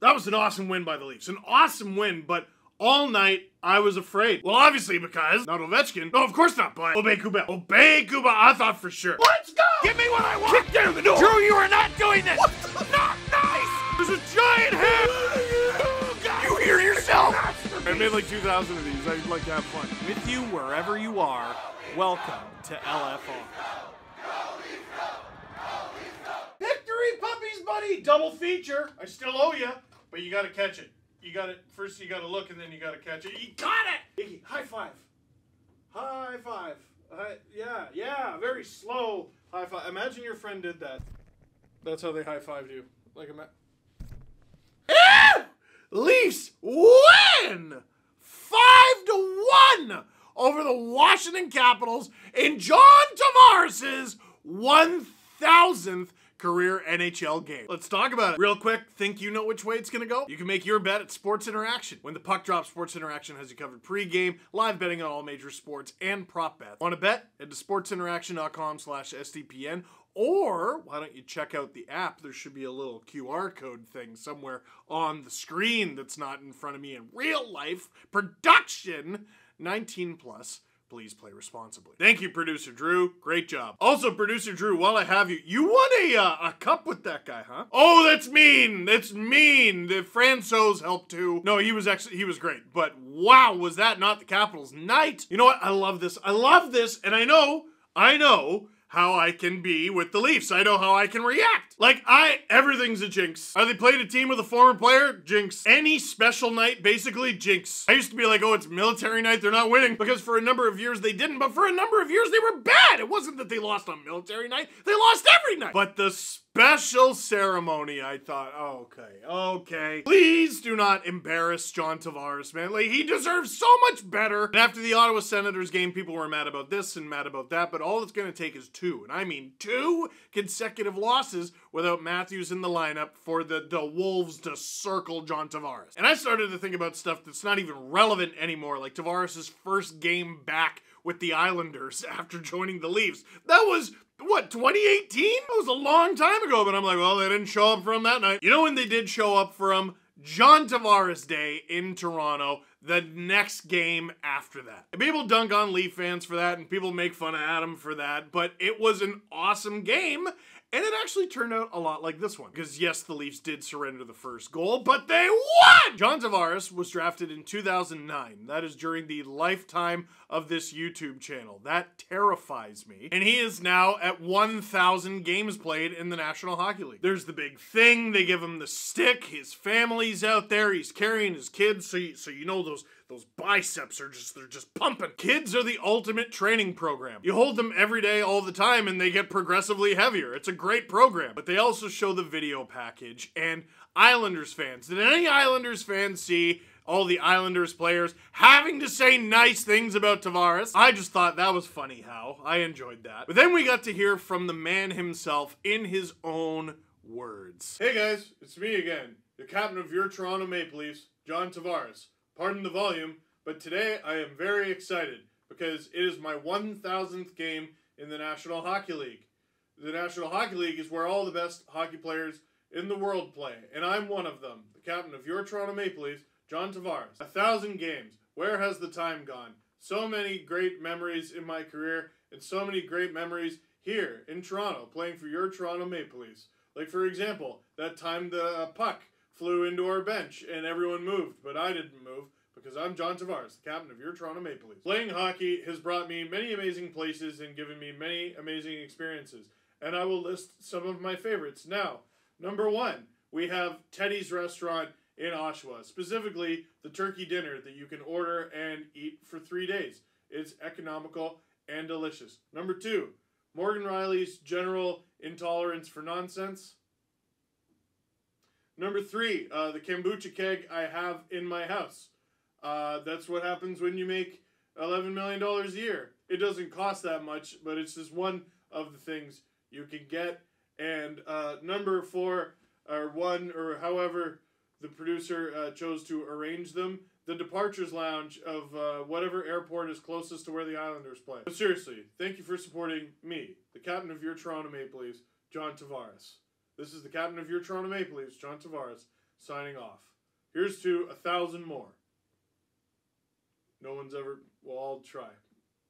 That was an awesome win by the Leafs. An awesome win, but all night I was afraid. Well, obviously because not Ovechkin. No, of course not, but Aubé-Kubel. Aubé-Kubel, I thought for sure. Let's go! Give me what I want! Kick down the door! Drew, you are not doing this! Not nice! There's a giant hand! You hear yourself? I made like 2,000 of these. I'd like to have fun. With you wherever you are, welcome to LFR. Victory puppies, buddy! Double feature. I still owe you, but you gotta catch it. You gotta, first you gotta look and then you gotta catch it. You got it! Iggy, high five. High five. Yeah, very slow high five. Imagine your friend did that. That's how they high fived you. Like Leafs win 5-1 over the Washington Capitals in John Tavares' 1,000th career NHL game. Let's talk about it. Real quick, think you know which way it's gonna go? You can make your bet at Sports Interaction. When the puck drops, Sports Interaction has you covered pre-game, live betting on all major sports, and prop bets. Want to bet? Head to sportsinteraction.com/SDPN, or why don't you check out the app? There should be a little QR code thing somewhere on the screen that's not in front of me in real life. Production 19 plus. Please play responsibly. Thank you, Producer Drew. Great job. Also, Producer Drew, while I have you, you won a cup with that guy, huh? Oh, that's mean. That's mean. The Francois helped too. No, he was great. But wow, was that not the Capitals' night? You know what? I love this. I love this. And I know how I can be with the Leafs. I know how I can react. Like, everything's a jinx. Are they played a team with a former player? Jinx. Any special night, basically, jinx. I used to be like, oh, it's military night, they're not winning, because for a number of years they didn't, but for a number of years they were bad. It wasn't that they lost on military night, they lost every night. But the special ceremony, I thought, okay. Please do not embarrass John Tavares, man. Like, he deserves so much better. And after the Ottawa Senators game, people were mad about this and mad about that, but all it's gonna take is two, and I mean 2 consecutive losses without Matthews in the lineup for the Wolves to circle John Tavares. And I started to think about stuff that's not even relevant anymore, like Tavares' first game back with the Islanders after joining the Leafs. That was, what, 2018? That was a long time ago, but I'm like, well, they didn't show up for him that night. You know when they did show up for him? John Tavares Day in Toronto, the next game after that. And people dunk on Leaf fans for that, and people make fun of Adam for that, but it was an awesome game, and it actually turned out a lot like this one. Because yes, the Leafs did surrender the first goal, but they won! John Tavares was drafted in 2009. That is during the lifetime of this YouTube channel. That terrifies me. And he is now at 1,000 games played in the National Hockey League. There's the big thing. They give him the stick. His family's out there. He's carrying his kids. So you know those biceps are they're just pumping. Kids are the ultimate training program. You hold them every day, all the time, and they get progressively heavier. It's a great program. But they also show the video package. And Islanders fans, did any Islanders fans see all the Islanders players having to say nice things about Tavares? I just thought that was funny how. I enjoyed that. But then we got to hear from the man himself in his own words. Hey guys, it's me again, the captain of your Toronto Maple Leafs, John Tavares. Pardon the volume, but today I am very excited because it is my 1,000th game in the National Hockey League. The National Hockey League is where all the best hockey players in the world play, and I'm one of them, the captain of your Toronto Maple Leafs, John Tavares. 1,000 games. Where has the time gone? So many great memories in my career, and so many great memories here in Toronto, playing for your Toronto Maple Leafs. Like, for example, that time the puck flew into our bench and everyone moved, but I didn't move because I'm John Tavares, the captain of your Toronto Maple Leafs. Playing hockey has brought me many amazing places and given me many amazing experiences, and I will list some of my favorites. Now, number 1, we have Teddy's Restaurant in Oshawa, specifically the turkey dinner that you can order and eat for 3 days. It's economical and delicious. Number 2, Morgan Riley's General Intolerance for Nonsense. Number 3, the kombucha keg I have in my house. That's what happens when you make $11 million a year. It doesn't cost that much, but it's just one of the things you can get. And number 4, or 1, or however the producer chose to arrange them, the departures lounge of whatever airport is closest to where the Islanders play. But seriously, thank you for supporting me, the captain of your Toronto Maple Leafs, John Tavares. This is the captain of your Toronto Maple Leafs, John Tavares, signing off. Here's to 1,000 more. No one's ever... Well, I'll try.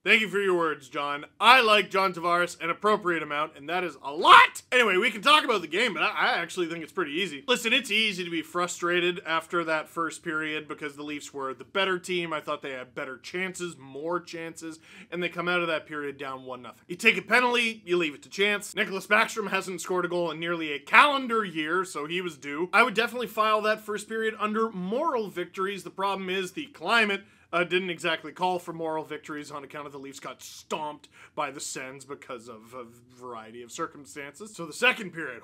Thank you for your words, John. I like John Tavares an appropriate amount, and that is a lot! Anyway, we can talk about the game, but I actually think it's pretty easy. Listen, it's easy to be frustrated after that first period because the Leafs were the better team. I thought they had better chances, more chances, and they come out of that period down 1-0. You take a penalty, you leave it to chance. Nicholas Backstrom hasn't scored a goal in nearly a calendar year, so he was due. I would definitely file that first period under moral victories. The problem is the climate didn't exactly call for moral victories on account of the Leafs got stomped by the Sens because of a variety of circumstances. So the second period,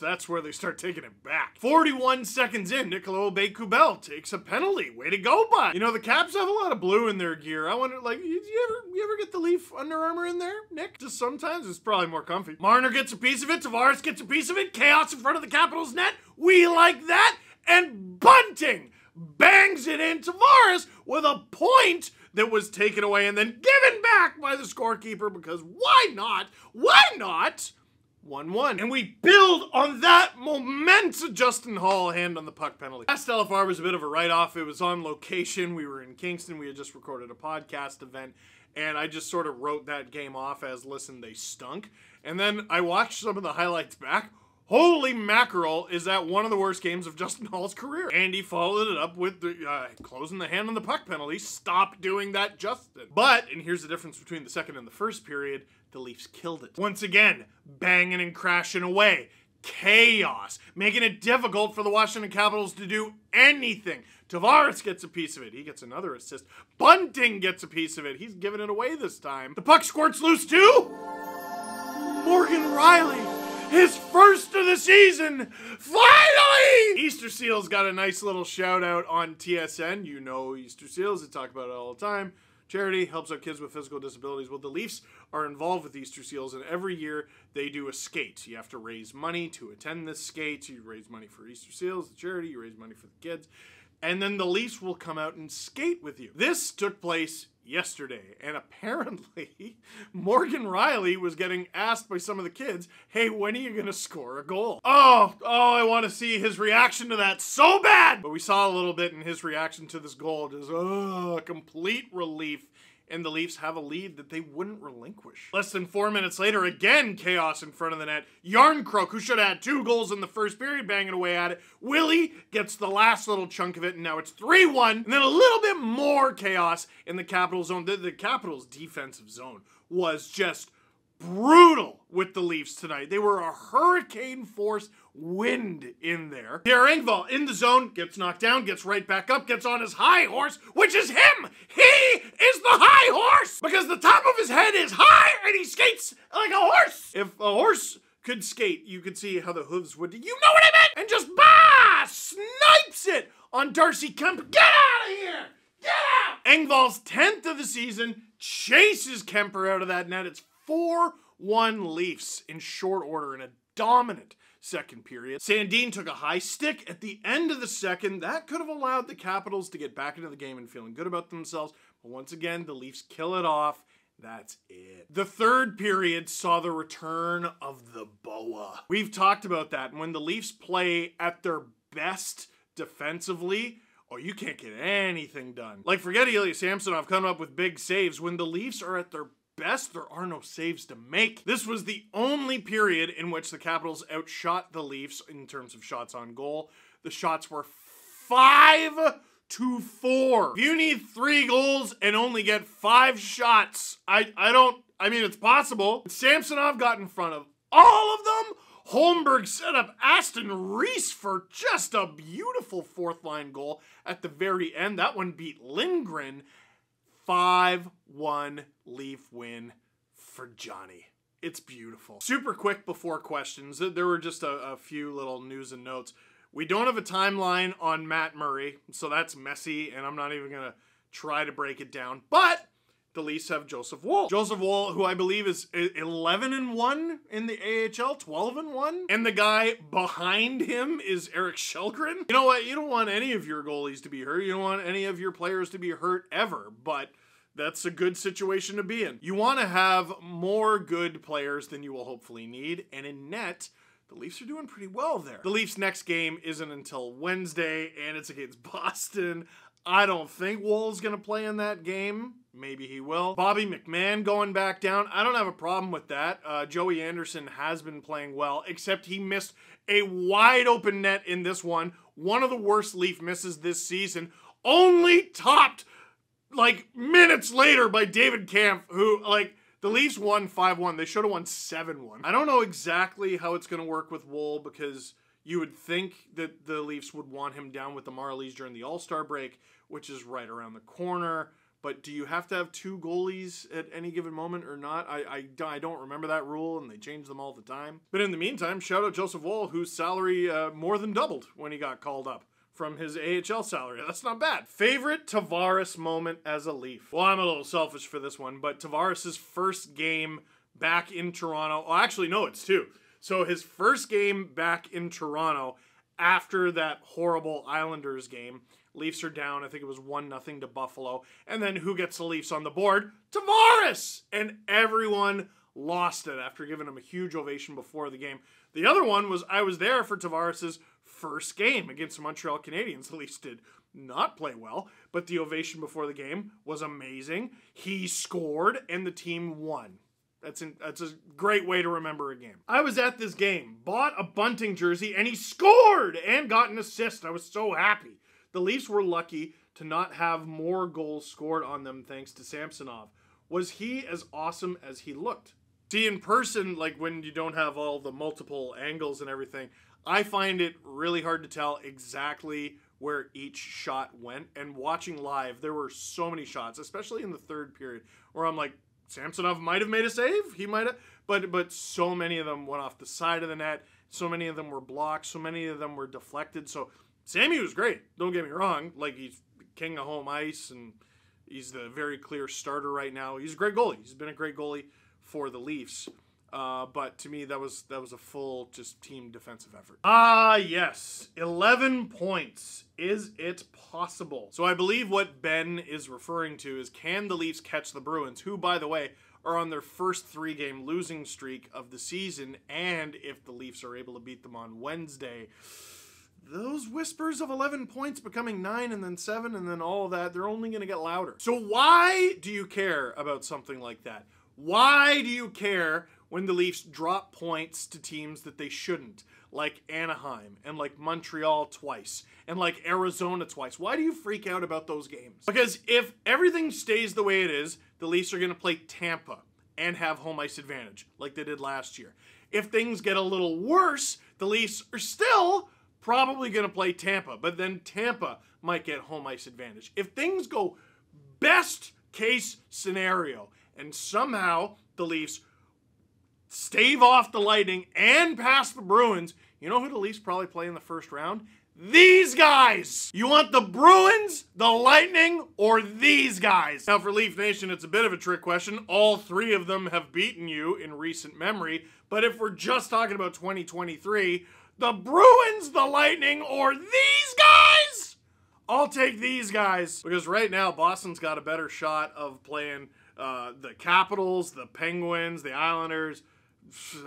that's where they start taking it back. 41 seconds in, Nicolas Aube-Kubel takes a penalty. Way to go, bud. You know, the Caps have a lot of blue in their gear. I wonder, like, you ever get the Leaf Under Armour in there, Nick? Just sometimes. It's probably more comfy. Marner gets a piece of it. Tavares gets a piece of it. Chaos in front of the Capitals net. We like that. And Bunting bangs it in. Tavares with a point that was taken away and then given back by the scorekeeper because why not? Why not? 1-1. And we build on that momentous Justin Hall hand on the puck penalty. Last LFR was a bit of a write-off. It was on location. We were in Kingston. We had just recorded a podcast event. And I just sort of wrote that game off as, listen, they stunk. And then I watched some of the highlights back. Holy mackerel, is that one of the worst games of Justin Hall's career. And he followed it up with the, closing the hand on the puck penalty. Stop doing that, Justin. But, and here's the difference between the second and the first period, the Leafs killed it. Once again, banging and crashing away. Chaos, making it difficult for the Washington Capitals to do anything. Tavares gets a piece of it. He gets another assist. Bunting gets a piece of it. He's giving it away this time. The puck squirts loose too. Morgan Rielly. His first of the season! Finally! Easter Seals got a nice little shout out on TSN. You know Easter Seals, they talk about it all the time. Charity helps out kids with physical disabilities. Well, the Leafs are involved with Easter Seals, and every year they do a skate. You have to raise money to attend this skate. You raise money for Easter Seals, the charity, you raise money for the kids. And then the Leafs will come out and skate with you. This took place yesterday, and apparently Morgan Rielly was getting asked by some of the kids, hey, when are you gonna score a goal? Oh, I want to see his reaction to that so bad! But we saw a little bit in his reaction to this goal, just, complete relief. And the Leafs have a lead that they wouldn't relinquish. Less than 4 minutes later, again, chaos in front of the net. Yarncroke, who should have had 2 goals in the first period, banging away at it. Willie gets the last little chunk of it, and now it's 3-1. And then a little bit more chaos in the Capitals zone. The Capitals defensive zone was just brutal with the Leafs tonight. They were a hurricane force wind in there. Pierre Engvall in the zone, gets knocked down, gets right back up, gets on his high horse, which is him! He is the high horse! Because the top of his head is high and he skates like a horse! If a horse could skate, you could see how the hooves would, you know what I meant? And just, snipes it on Darcy Kemper. Get out of here! Get out! Engvall's 10th of the season, chases Kemper out of that net. It's 4-1 Leafs in short order in a dominant second period. Sandin took a high stick at the end of the second. That could have allowed the Capitals to get back into the game and feeling good about themselves. But once again, the Leafs kill it off. That's it. The third period saw the return of the Boa. We've talked about that. And when the Leafs play at their best defensively, you can't get anything done. Like, forget Ilya Samsonov coming up with big saves. When the Leafs are at their best, there are no saves to make. This was the only period in which the Capitals outshot the Leafs in terms of shots on goal. The shots were 5-4. If you need 3 goals and only get 5 shots, I mean, it's possible. Samsonov got in front of all of them. Holmberg set up Aston Reese for just a beautiful 4th line goal at the very end. That one beat Lindgren. 5-1 Leaf win for Johnny. It's beautiful. Super quick before questions. There were just a few little news and notes. We don't have a timeline on Matt Murray, so that's messy, and I'm not even going to try to break it down. But the Leafs have Joseph Woll. Joseph Woll, who I believe is 11-1 in the AHL, 12-1. And the guy behind him is Eric Källgren. You know what? You don't want any of your goalies to be hurt. You don't want any of your players to be hurt ever. But that's a good situation to be in. You want to have more good players than you will hopefully need. And in net, the Leafs are doing pretty well there. The Leafs' next game isn't until Wednesday, and it's against Boston. I don't think Woll's going to play in that game. Maybe he will. Bobby McMahon going back down. I don't have a problem with that. Joey Anderson has been playing well, except he missed a wide open net in this one. One of the worst Leaf misses this season. Only topped, like, minutes later by David Kampf, who, like, the Leafs won 5-1. They should have won 7-1. I don't know exactly how it's going to work with Woll, because you would think that the Leafs would want him down with the Marlies during the All-Star break, which is right around the corner. But do you have to have 2 goalies at any given moment or not? I don't remember that rule, and they change them all the time. But in the meantime, shout out Joseph Woll, whose salary more than doubled when he got called up from his AHL salary. That's not bad. Favorite Tavares moment as a Leaf? Well, I'm a little selfish for this one, but Tavares' first game back in Toronto. Oh, actually, no, it's 2. So his first game back in Toronto after that horrible Islanders game. Leafs are down. I think it was 1-0 to Buffalo. And then who gets the Leafs on the board? Tavares! And everyone lost it after giving him a huge ovation before the game. The other one was I was there for Tavares' first game against the Montreal Canadiens. The Leafs did not play well, but the ovation before the game was amazing. He scored, and the team won. That's a great way to remember a game. I was at this game, bought a Bunting jersey, and he scored and got an assist. I was so happy. The Leafs were lucky to not have more goals scored on them thanks to Samsonov. Was he as awesome as he looked? See, in person, like when you don't have all the multiple angles and everything, I find it really hard to tell exactly where each shot went. And watching live, there were so many shots, especially in the third period, where I'm like, Samsonov might have made a save. He might have, but so many of them went off the side of the net. So many of them were blocked. So many of them were deflected. So Sammy was great. Don't get me wrong. Like, he's king of home ice, and he's the very clear starter right now. He's a great goalie. He's been a great goalie for the Leafs. But to me, that was a full just team defensive effort. Ah, yes. 11 points. Is it possible? So I believe what Ben is referring to is, can the Leafs catch the Bruins, who, by the way, are on their first 3-game losing streak of the season, and if the Leafs are able to beat them on Wednesday, those whispers of 11 points becoming 9 and then 7 and then all of that, they're only going to get louder. So why do you care about something like that? Why do you care when the Leafs drop points to teams that they shouldn't? Like Anaheim, and like Montreal twice, and like Arizona twice. Why do you freak out about those games? Because if everything stays the way it is, the Leafs are going to play Tampa and have home ice advantage, like they did last year. If things get a little worse, the Leafs are still probably going to play Tampa, but then Tampa might get home ice advantage. If things go best case scenario, and somehow the Leafs stave off the Lightning and pass the Bruins, you know who the Leafs probably play in the first round? These guys! You want the Bruins, the Lightning, or these guys? Now for Leaf Nation, it's a bit of a trick question. All 3 of them have beaten you in recent memory, but if we're just talking about 2023, the Bruins, the Lightning, or these guys? I'll take these guys. Because right now, Boston's got a better shot of playing the Capitals, the Penguins, the Islanders,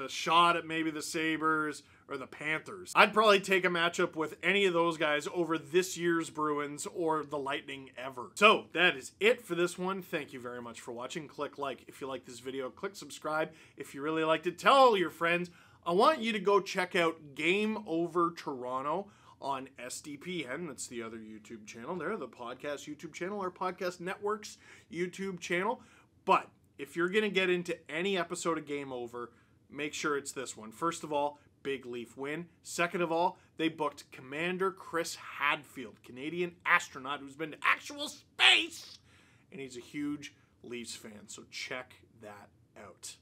a shot at maybe the Sabres, or the Panthers. I'd probably take a matchup with any of those guys over this year's Bruins or the Lightning ever. So that is it for this one. Thank you very much for watching. Click like if you like this video. Click subscribe if you really liked it. Tell all your friends. I want you to go check out Game Over Toronto on SDPN. That's the other YouTube channel there, the podcast YouTube channel, our podcast network's YouTube channel. But if you're going to get into any episode of Game Over, make sure it's this one. First of all, big Leaf win. Second of all, they booked Commander Chris Hadfield, Canadian astronaut who's been to actual space, and he's a huge Leafs fan. So check that out.